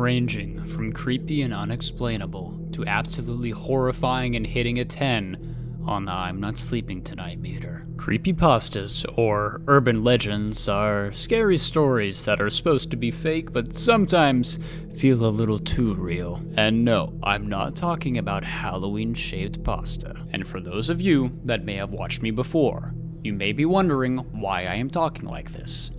ranging from creepy and unexplainable to absolutely horrifying and hitting a 10 on the I'm not sleeping tonight meter. Creepypastas, or urban legends, are scary stories that are supposed to be fake but sometimes feel a little too real. And no, I'm not talking about Halloween-shaped pasta. And for those of you that may have watched me before, you may be wondering why I am talking like this.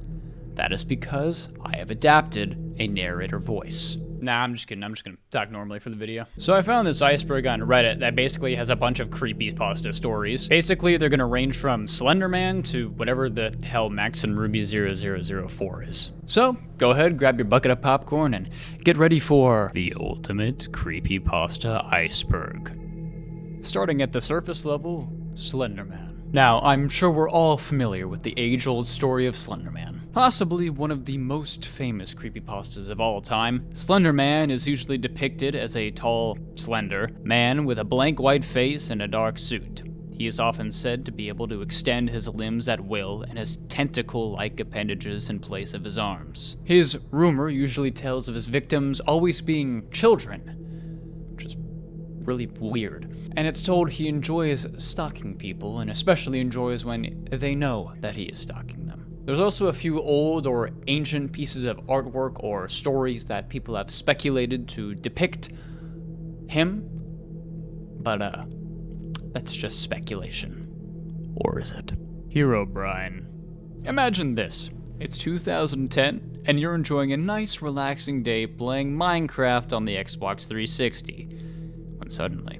That is because I have adapted a narrator voice. Nah, I'm just kidding. I'm just gonna talk normally for the video. So I found this Iceberg on Reddit that basically has a bunch of creepypasta stories. Basically, they're gonna range from Slender Man to whatever the hell Max and Ruby 0004 is. So go ahead, grab your bucket of popcorn, and get ready for the ultimate creepypasta iceberg. Starting at the surface level, Slender Man. Now, I'm sure we're all familiar with the age-old story of Slender Man. Possibly one of the most famous creepypastas of all time, Slender Man is usually depicted as a tall, slender man with a blank white face and a dark suit. He is often said to be able to extend his limbs at will and has tentacle-like appendages in place of his arms. His rumor usually tells of his victims always being children, which is really weird. And it's told he enjoys stalking people, and especially enjoys when they know that he is stalking them. There's also a few old or ancient pieces of artwork or stories that people have speculated to depict him, but that's just speculation. Or is it? Herobrine. Imagine this. It's 2010, and you're enjoying a nice relaxing day playing Minecraft on the Xbox 360. When suddenly,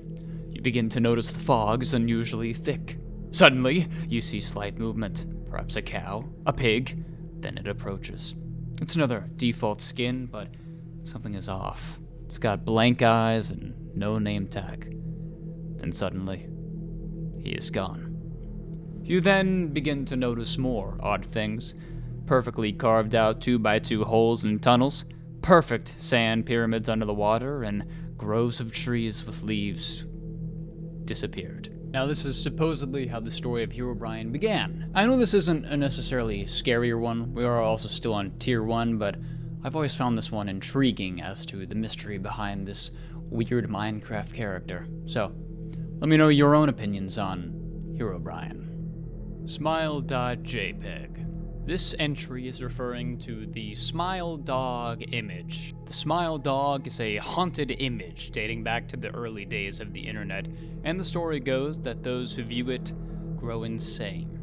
you begin to notice the fog is unusually thick. Suddenly, you see slight movement, perhaps a cow, a pig, then it approaches. It's another default skin, but something is off. It's got blank eyes and no name tag. Then suddenly, he is gone. You then begin to notice more odd things. Perfectly carved out 2x2 holes and tunnels, perfect sand pyramids under the water, and groves of trees with leaves disappeared. Now, this is supposedly how the story of Herobrine began. I know this isn't a necessarily scarier one. We are also still on tier 1, but I've always found this one intriguing as to the mystery behind this weird Minecraft character. So, let me know your own opinions on Herobrine. Smile.jpg. This entry is referring to the Smile Dog image. The Smile Dog is a haunted image dating back to the early days of the internet, and the story goes that those who view it grow insane.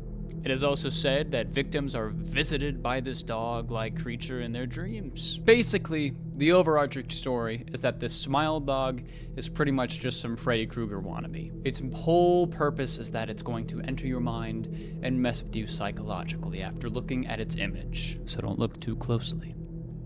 It is also said that victims are visited by this dog-like creature in their dreams. Basically, the overarching story is that this Smile Dog is pretty much just some Freddy Krueger wannabe. Its whole purpose is that it's going to enter your mind and mess with you psychologically after looking at its image, so don't look too closely.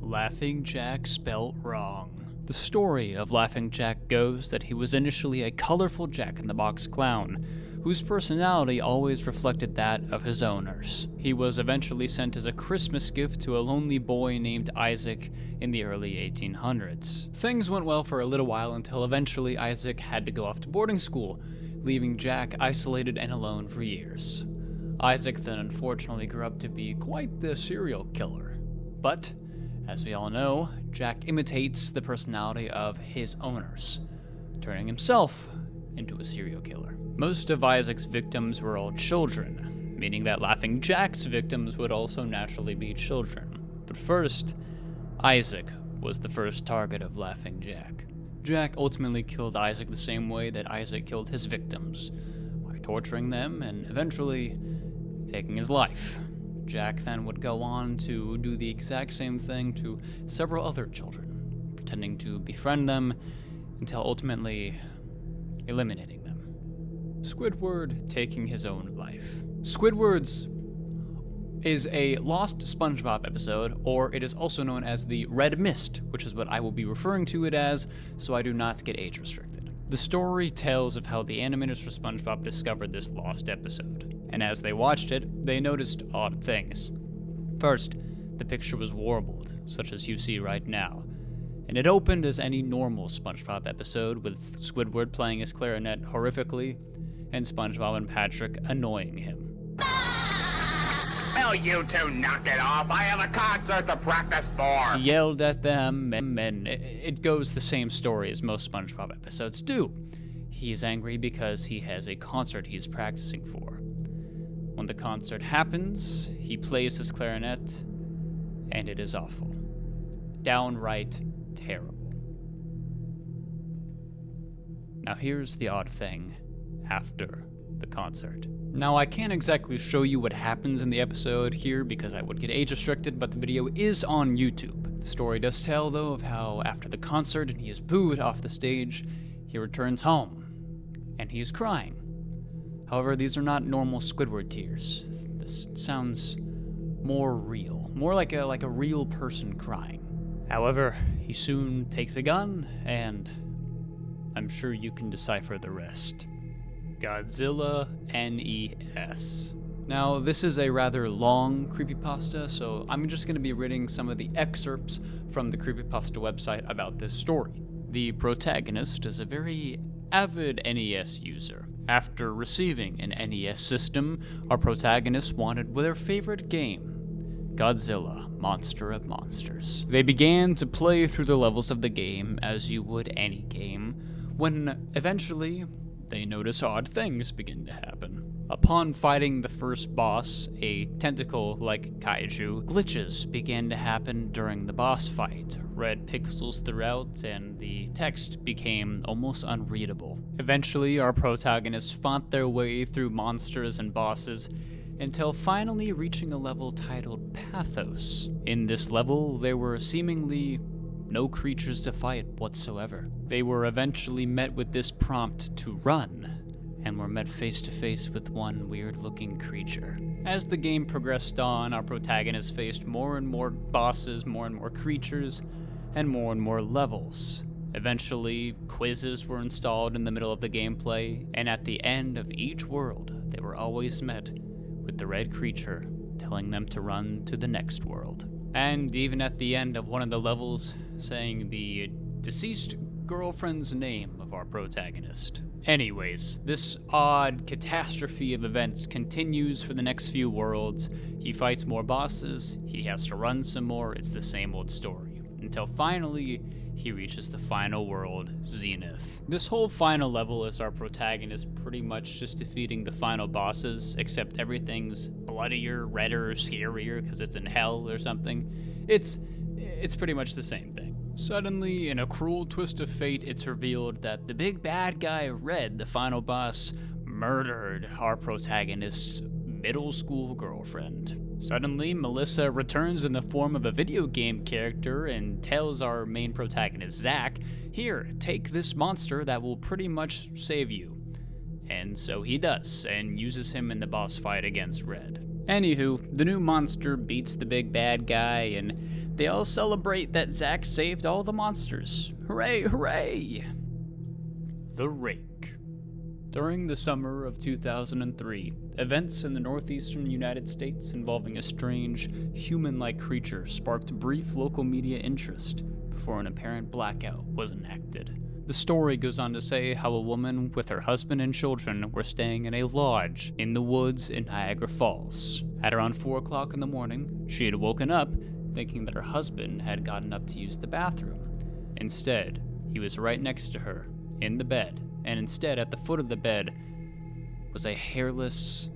Laughing Jack spelt wrong. The story of Laughing Jack goes that he was initially a colorful Jack-in-the-Box clown, whose personality always reflected that of his owners. He was eventually sent as a Christmas gift to a lonely boy named Isaac in the early 1800s. Things went well for a little while until eventually Isaac had to go off to boarding school, leaving Jack isolated and alone for years. Isaac then unfortunately grew up to be quite the serial killer. But, as we all know, Jack imitates the personality of his owners, turning himself into a serial killer. Most of Isaac's victims were all children, meaning that Laughing Jack's victims would also naturally be children. But first, Isaac was the first target of Laughing Jack. Jack ultimately killed Isaac the same way that Isaac killed his victims, by torturing them and eventually taking his life. Jack then would go on to do the exact same thing to several other children, pretending to befriend them until ultimately eliminating them. Squidward taking his own life. Squidward's is a lost SpongeBob episode, or it is also known as the Red Mist, which is what I will be referring to it as, so I do not get age restricted. The story tells of how the animators for SpongeBob discovered this lost episode, and as they watched it, they noticed odd things. First, the picture was warbled, such as you see right now, and it opened as any normal SpongeBob episode, with Squidward playing his clarinet horrifically, and SpongeBob and Patrick annoying him. Will you two knock it off? I have a concert to practice for. He yelled at them, and it goes the same story as most SpongeBob episodes do. He is angry because he has a concert he's practicing for. When the concert happens, he plays his clarinet, and it is awful. Downright terrible. Now here's the odd thing after the concert. Now I can't exactly show you what happens in the episode here because I would get age restricted, but the video is on YouTube. The story does tell though of how after the concert and he is booed off the stage, he returns home and he is crying. However, these are not normal Squidward tears. This sounds more real, more like a real person crying. However, he soon takes a gun and I'm sure you can decipher the rest. Godzilla NES. Now, this is a rather long creepypasta, so I'm just going to be reading some of the excerpts from the creepypasta website about this story. The protagonist is a very avid NES user. After receiving an NES system, our protagonist wanted their favorite game, Godzilla, Monster of Monsters. They began to play through the levels of the game as you would any game, when eventually they notice odd things begin to happen. Upon fighting the first boss, a tentacle-like kaiju, glitches began to happen during the boss fight. Red pixels throughout, and the text became almost unreadable. Eventually, our protagonists fought their way through monsters and bosses, until finally reaching a level titled Pathos. In this level, there were seemingly no creatures to fight whatsoever. They were eventually met with this prompt to run, and were met face to face with one weird-looking creature. As the game progressed on, our protagonist faced more and more bosses, more and more creatures, and more levels. Eventually, quizzes were installed in the middle of the gameplay, and at the end of each world, they were always met with the red creature telling them to run to the next world. And even at the end of one of the levels, saying the deceased girlfriend's name of our protagonist. Anyways, this odd catastrophe of events continues for the next few worlds. He fights more bosses, he has to run some more, it's the same old story. Until finally, he reaches the final world, Zenith. This whole final level is our protagonist pretty much just defeating the final bosses, except everything's bloodier, redder, scarier because it's in hell or something. It's pretty much the same thing. Suddenly, in a cruel twist of fate, it's revealed that the big bad guy, Red, the final boss, murdered our protagonist's middle school girlfriend. Suddenly, Melissa returns in the form of a video game character and tells our main protagonist, Zach, "Here, take this monster that will pretty much save you." And so he does, and uses him in the boss fight against Red. Anywho, the new monster beats the big bad guy, and they all celebrate that Zack saved all the monsters. Hooray, hooray! The Rake. During the summer of 2003, events in the northeastern United States involving a strange, human-like creature sparked brief local media interest before an apparent blackout was enacted. The story goes on to say how a woman with her husband and children were staying in a lodge in the woods in Niagara Falls. At around 4 o'clock in the morning, she had woken up thinking that her husband had gotten up to use the bathroom. Instead, he was right next to her, in the bed, and instead at the foot of the bed was a hairless,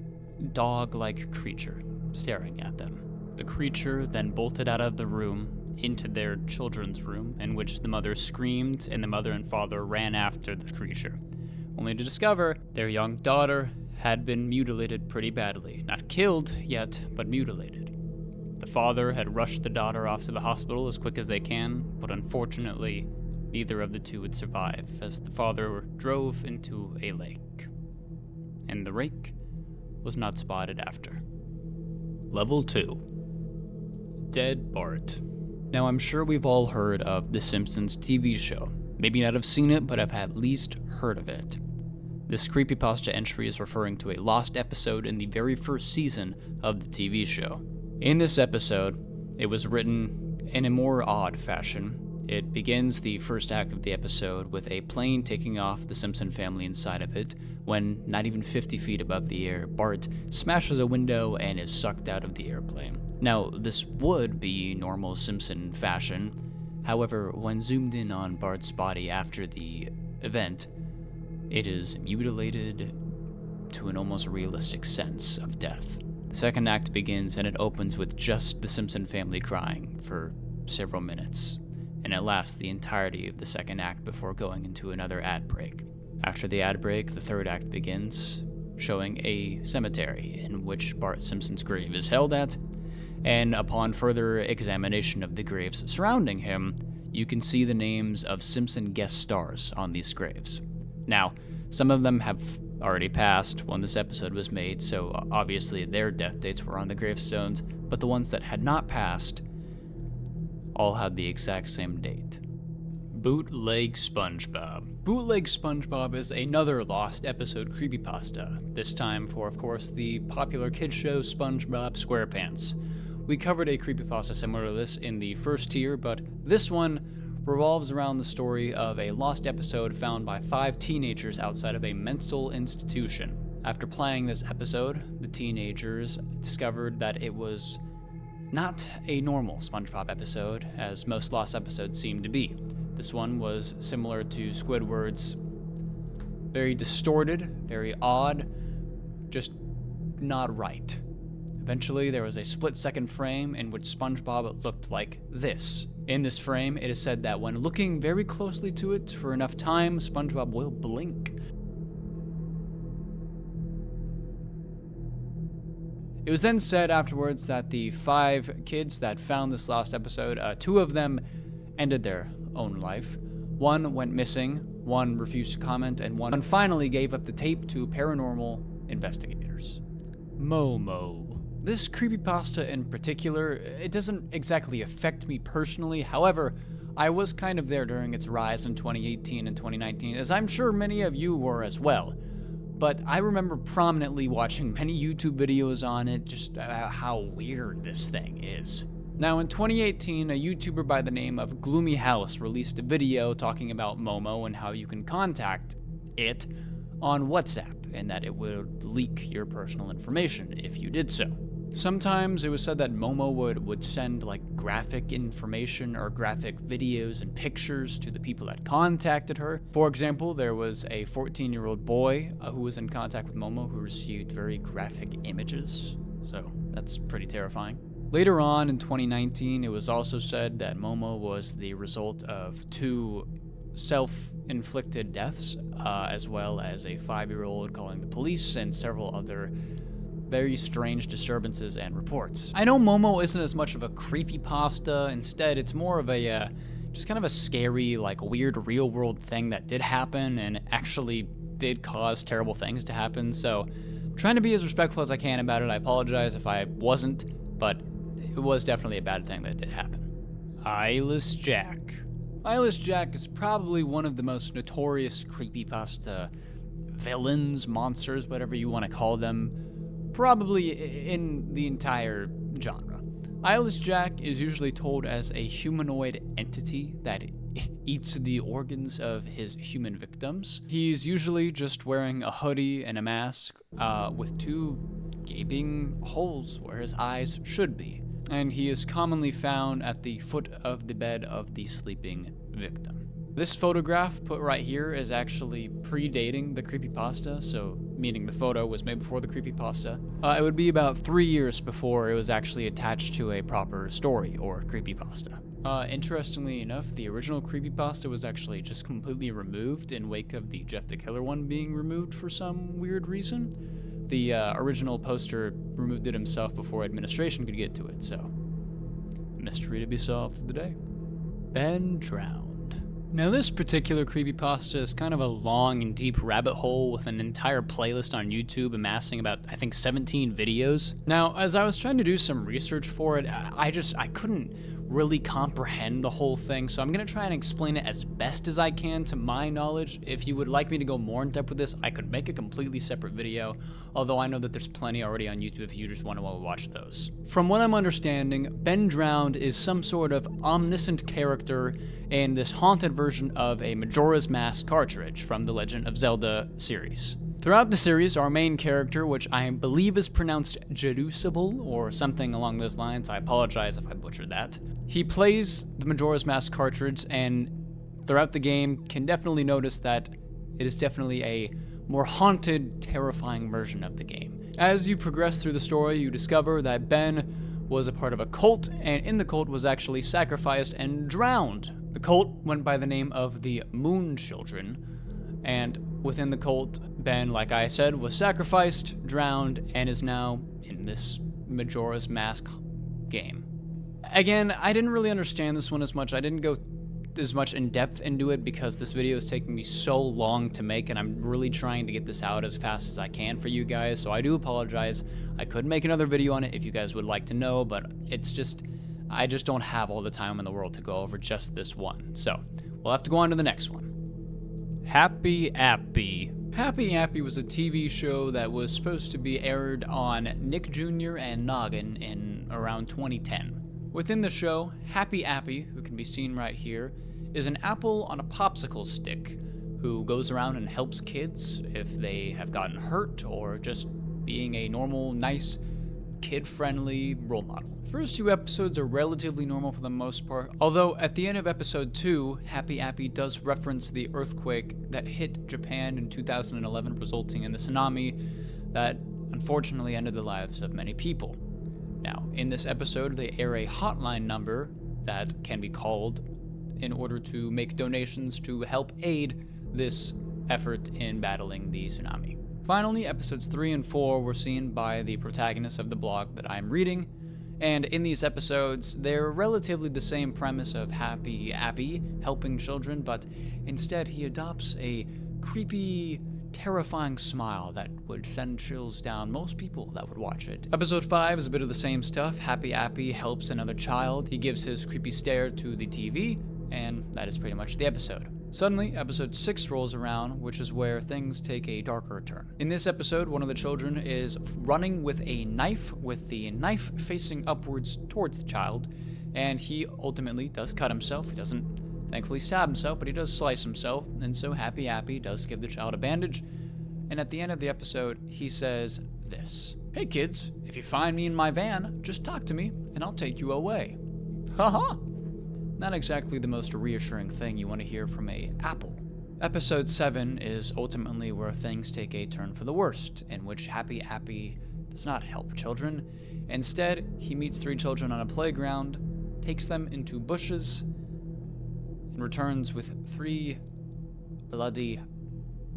dog-like creature staring at them. The creature then bolted out of the room into their children's room, in which the mother screamed and the mother and father ran after the creature, only to discover their young daughter had been mutilated pretty badly. Not killed yet, but mutilated. The father had rushed the daughter off to the hospital as quick as they can, but unfortunately, neither of the two would survive, as the father drove into a lake. And the rake was not spotted after. Level 2. Dead Bart. Now, I'm sure we've all heard of The Simpsons TV show. Maybe not have seen it, but I've at least heard of it. This creepypasta entry is referring to a lost episode in the very first season of the TV show. In this episode, it was written in a more odd fashion. It begins the first act of the episode with a plane taking off the Simpson family inside of it when, not even 50 feet above the air, Bart smashes a window and is sucked out of the airplane. Now, this would be normal Simpson fashion. However, when zoomed in on Bart's body after the event, it is mutilated to an almost realistic sense of death. The second act begins and it opens with just the Simpson family crying for several minutes, and it lasts the entirety of the second act before going into another ad break. After the ad break, the third act begins, showing a cemetery in which Bart Simpson's grave is held at, and upon further examination of the graves surrounding him, you can see the names of Simpson guest stars on these graves. Now, some of them have already passed when this episode was made, so obviously their death dates were on the gravestones, but the ones that had not passed all had the exact same date. Bootleg SpongeBob. Bootleg SpongeBob is another lost episode creepypasta, this time for, of course, the popular kids show SpongeBob SquarePants. We covered a creepypasta similar to this in the first tier, but this one revolves around the story of a lost episode found by 5 teenagers outside of a mental institution. After playing this episode, the teenagers discovered that it was not a normal SpongeBob episode, as most lost episodes seem to be. This one was similar to Squidward's, very distorted, very odd, just not right. Eventually, there was a split-second frame in which SpongeBob looked like this. In this frame, it is said that when looking very closely to it for enough time, SpongeBob will blink. It was then said afterwards that the 5 kids that found this lost episode, 2 of them ended their own life. 1 went missing, 1 refused to comment, and 1 finally gave up the tape to paranormal investigators. Momo. This creepypasta in particular, it doesn't exactly affect me personally. However, I was kind of there during its rise in 2018 and 2019, as I'm sure many of you were as well. But I remember prominently watching many YouTube videos on it, just how weird this thing is. Now, in 2018, a YouTuber by the name of Gloomy House released a video talking about Momo and how you can contact it on WhatsApp, and that it would leak your personal information if you did so. Sometimes it was said that Momo would send like graphic information or graphic videos and pictures to the people that contacted her. For example, there was a 14-year-old boy who was in contact with Momo who received very graphic images, so that's pretty terrifying. Later on in 2019, it was also said that Momo was the result of 2 self-inflicted deaths, as well as a 5-year-old calling the police and several other very strange disturbances and reports. I know Momo isn't as much of a creepypasta. Instead, it's more of a just kind of a scary, like weird real-world thing that did happen and actually did cause terrible things to happen. So I'm trying to be as respectful as I can about it. I apologize if I wasn't, but it was definitely a bad thing that did happen. Eyeless Jack. Eyeless Jack is probably one of the most notorious creepypasta villains, monsters, whatever you want to call them, probably in the entire genre. Eyeless Jack is usually told as a humanoid entity that eats the organs of his human victims. He's usually just wearing a hoodie and a mask with 2 gaping holes where his eyes should be. And he is commonly found at the foot of the bed of the sleeping victim. This photograph put right here is actually predating the creepypasta, so meaning the photo was made before the creepypasta. It would be about 3 years before it was actually attached to a proper story or creepypasta. Interestingly enough, the original creepypasta was actually just completely removed in wake of the Jeff the Killer one being removed for some weird reason. The original poster removed it himself before administration could get to it, so mystery to be solved today. Ben drowned. Now, this particular creepypasta is kind of a long and deep rabbit hole with an entire playlist on YouTube amassing about, I think, 17 videos. Now, as I was trying to do some research for it, I couldn't really comprehend the whole thing, so I'm gonna try and explain it as best as I can to my knowledge. If you would like me to go more in depth with this, I could make a completely separate video, although I know that there's plenty already on YouTube if you just want to watch those. From what I'm understanding, Ben Drowned is some sort of omniscient character in this haunted version of a Majora's Mask cartridge from the Legend of Zelda series. Throughout the series, our main character, which I believe is pronounced Jerusalem or something along those lines, I apologize if I butchered that, he plays the Majora's Mask cartridge, and throughout the game can definitely notice that it is definitely a more haunted, terrifying version of the game. As you progress through the story, you discover that Ben was a part of a cult, and in the cult was actually sacrificed and drowned. The cult went by the name of the Moon Children, and within the cult, Ben, like I said, was sacrificed, drowned, and is now in this Majora's Mask game. Again, I didn't really understand this one as much. I didn't go as much in depth into it because this video is taking me so long to make, and I'm really trying to get this out as fast as I can for you guys, so I do apologize. I could make another video on it if you guys would like to know, but it's just, I just don't have all the time in the world to go over just this one. So, we'll have to go on to the next one. Happy Appy. Happy Appy was a TV show that was supposed to be aired on Nick Jr. and Noggin in around 2010. Within the show, Happy Appy, who can be seen right here, is an apple on a popsicle stick who goes around and helps kids if they have gotten hurt or just being a normal, nice, kid-friendly role model. First two episodes are relatively normal for the most part, although at the end of episode 2, Happy Appy does reference the earthquake that hit Japan in 2011, resulting in the tsunami that unfortunately ended the lives of many people. Now, in this episode, they air a hotline number that can be called in order to make donations to help aid this effort in battling the tsunami. Finally, episodes 3 and 4 were seen by the protagonists of the blog that I'm reading, and in these episodes, they're relatively the same premise of Happy Appy helping children, but instead he adopts a creepy, terrifying smile that would send chills down most people that would watch it. Episode 5 is a bit of the same stuff. Happy Appy helps another child. He gives his creepy stare to the TV, and that is pretty much the episode. Suddenly, episode 6 rolls around, which is where things take a darker turn. In this episode, one of the children is running with a knife, with the knife facing upwards towards the child, and he ultimately does cut himself. He doesn't thankfully stab himself, but he does slice himself, and so Happy Appy does give the child a bandage, and at the end of the episode, he says this: "Hey kids, if you find me in my van, just talk to me, and I'll take you away." Haha! Not exactly the most reassuring thing you want to hear from a apple. Episode 7 is ultimately where things take a turn for the worst, in which Happy Appy does not help children. Instead, he meets 3 children on a playground, takes them into bushes, and returns with 3 bloody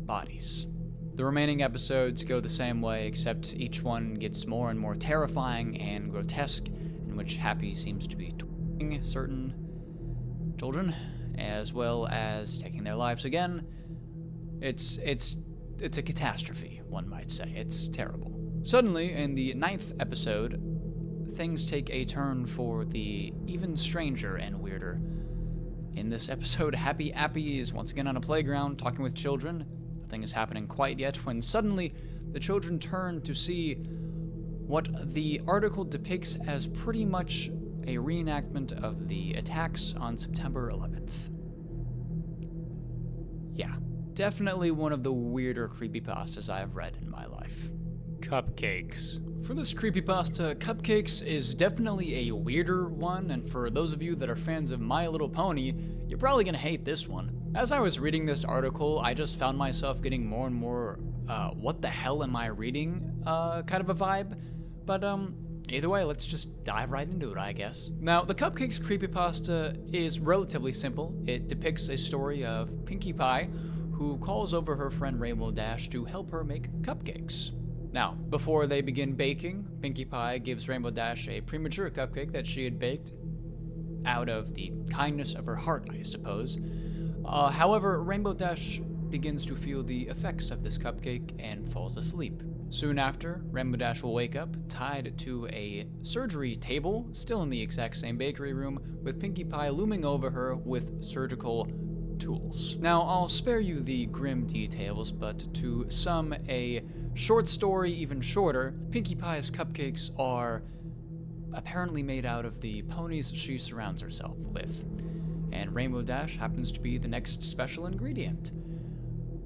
bodies. The remaining episodes go the same way, except each one gets more and more terrifying and grotesque, in which Happy seems to be torturing certain children, as well as taking their lives again. It's a catastrophe, one might say. It's terrible. Suddenly, in the 9th episode, things take a turn for the even stranger and weirder. In this episode, Happy Appy is once again on a playground talking with children. Nothing is happening quite yet when suddenly the children turn to see what the article depicts as pretty much a reenactment of the attacks on September 11th. Yeah, definitely one of the weirder creepypastas I have read in my life. Cupcakes. For this creepypasta, Cupcakes is definitely a weirder one, and for those of you that are fans of My Little Pony, you're probably gonna hate this one. As I was reading this article, I just found myself getting more and more, what the hell am I reading, kind of a vibe. But, either way, let's just dive right into it, I guess. Now, the Cupcakes creepypasta is relatively simple. It depicts a story of Pinkie Pie, who calls over her friend Rainbow Dash to help her make cupcakes. Now, before they begin baking, Pinkie Pie gives Rainbow Dash a premature cupcake that she had baked out of the kindness of her heart, I suppose. However, Rainbow Dash begins to feel the effects of this cupcake and falls asleep. Soon after, Rainbow Dash will wake up, tied to a surgery table, still in the exact same bakery room, with Pinkie Pie looming over her with surgical tools. Now, I'll spare you the grim details, but to sum a short story even shorter, Pinkie Pie's cupcakes are apparently made out of the ponies she surrounds herself with, and Rainbow Dash happens to be the next special ingredient.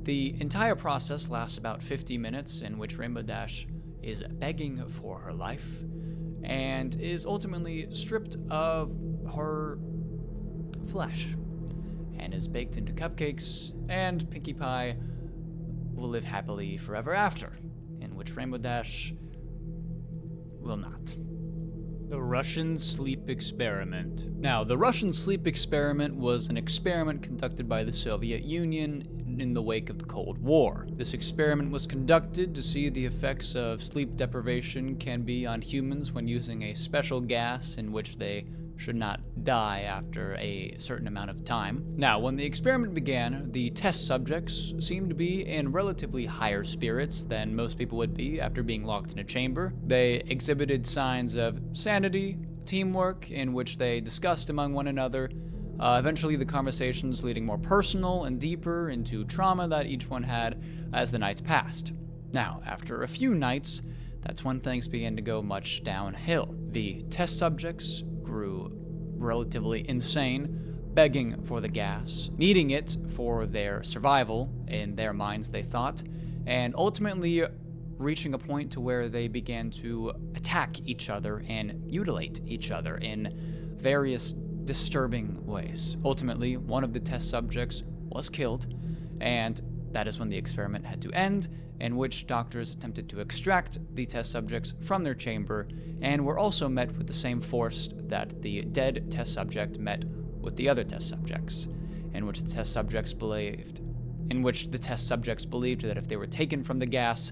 The entire process lasts about 50 minutes, in which Rainbow Dash is begging for her life and is ultimately stripped of her flesh and is baked into cupcakes, and Pinkie Pie will live happily forever after, in which Rainbow Dash will not. The Russian sleep experiment. Now, the Russian sleep experiment was an experiment conducted by the Soviet Union in the wake of the Cold War. This experiment was conducted to see the effects of sleep deprivation can be on humans when using a special gas in which they should not die after a certain amount of time. Now, when the experiment began, the test subjects seemed to be in relatively higher spirits than most people would be after being locked in a chamber. They exhibited signs of sanity, teamwork, in which they discussed among one another, eventually the conversations leading more personal and deeper into trauma that each one had as the nights passed. Now, after a few nights, that's when things began to go much downhill. The test subjects grew relatively insane, begging for the gas, needing it for their survival, in their minds they thought, and ultimately reaching a point to where they began to attack each other and mutilate each other in various disturbing ways. Ultimately, one of the test subjects was killed, and that is when the experiment had to end, in which doctors attempted to extract the test subjects from their chamber, and were also met with the same force that the dead test subject met with the other test subjects, in which the test subjects believed that if they were taken from the gas,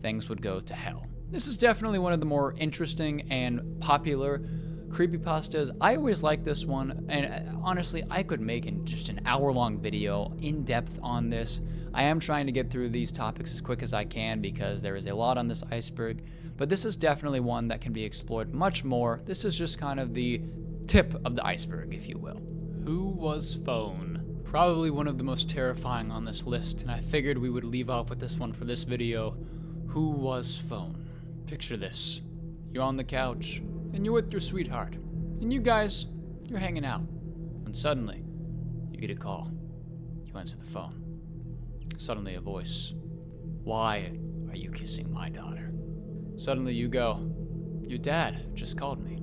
things would go to hell. This is definitely one of the more interesting and popular creepypastas. I always like this one, and honestly, I could make just an hour-long video in depth on this. I am trying to get through these topics as quick as I can because there is a lot on this iceberg, but this is definitely one that can be explored much more. This is just kind of the tip of the iceberg, if you will. Who was Phone? Probably one of the most terrifying on this list, and I figured we would leave off with this one for this video. Who was Phone? Picture this. You're on the couch, and you're with your sweetheart, and you guys, you're hanging out, when suddenly, you get a call. You answer the phone. Suddenly a voice. Why are you kissing my daughter? Suddenly you go, your dad just called me.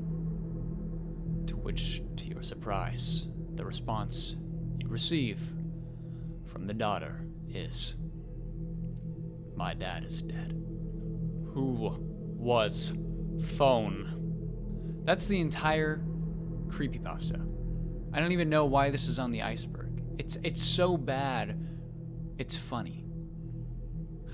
To which, to your surprise, the response you receive from the daughter is, my dad is dead. Who was Phone? That's the entire creepypasta. I don't even know why this is on the iceberg. It's so bad, it's funny.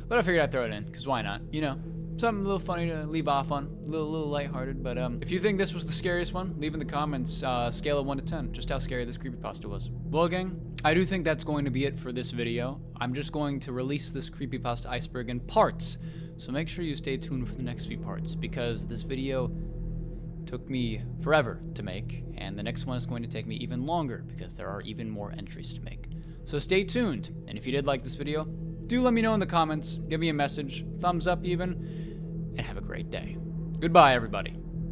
But I figured I'd throw it in, because why not? You know, something a little funny to leave off on, a little lighthearted. But if you think this was the scariest one, leave in the comments, scale of 1 to 10, just how scary this creepypasta was. Well, gang, I do think that's going to be it for this video. I'm just going to release this creepypasta iceberg in parts, so make sure you stay tuned for the next few parts, because this video took me forever to make, and the next one is going to take me even longer because there are even more entries to make. So stay tuned, and if you did like this video, do let me know in the comments, give me a message, thumbs up even, and have a great day. Goodbye, everybody.